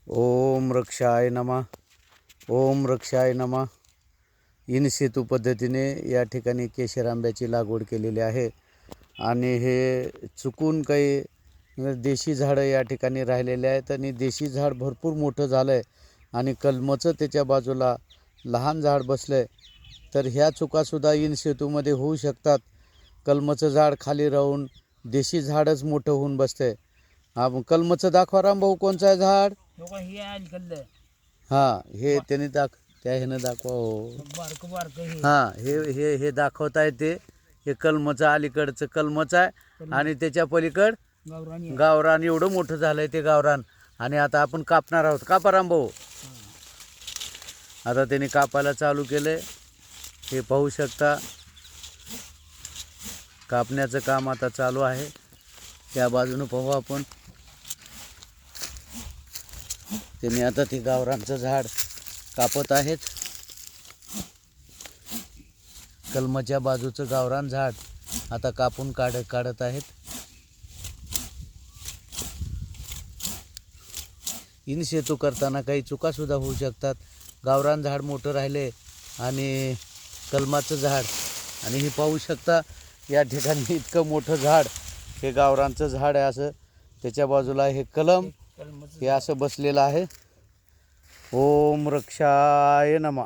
ओम रक्षाय नमः. ओम रक्षाय नमः. इन सेतू पद्धतीने या ठिकाणी केशर आंब्याची लागवड केलेली आहे आणि हे चुकून काही देशी झाडं या ठिकाणी राहिलेले आहेत आणि देशी झाड भरपूर मोठं झालं आहे आणि कलमचं त्याच्या बाजूला लहान झाड बसलं आहे. तर ह्या चुकासुद्धा इन सेतूमध्ये होऊ शकतात. कलमचं झाड खाली राहून देशी झाडच मोठं होऊन बसतंय. हा कलमचं दाखवा रामभाऊ, कोणचं आहे झाड? हां, हे त्याने त्या ह्यानं दाखवा हो. हां, हे हे हे दाखवताय ते हे कलमचं अलीकडचं कलमचं आहे आणि त्याच्या पलीकड गावरान एवढं मोठं झालंय ते गावरान. आणि आता आपण कापणार आहोत. कापा रामभाऊ. आता त्यांनी कापायला चालू केलंय, हे पाहू शकता. कापण्याचं काम आता चालू आहे. त्या बाजूनं पाहू आपण. त्यांनी आता ते गावरानचं झाड कापत आहेत. कलमाच्या बाजूचं गावरान झाड आता कापून काढत आहेत. इन सेतू करताना काही चुकासुद्धा होऊ शकतात. गावरान झाड मोठं राहिले आणि कलमाचं झाड, आणि हे पाहू शकता या ठिकाणी इतकं मोठं झाड हे गावरानचं झाड आहे. असं त्याच्या बाजूला हे कलम हे असं बसलेलं आहे. ओम रक्षाय नमः.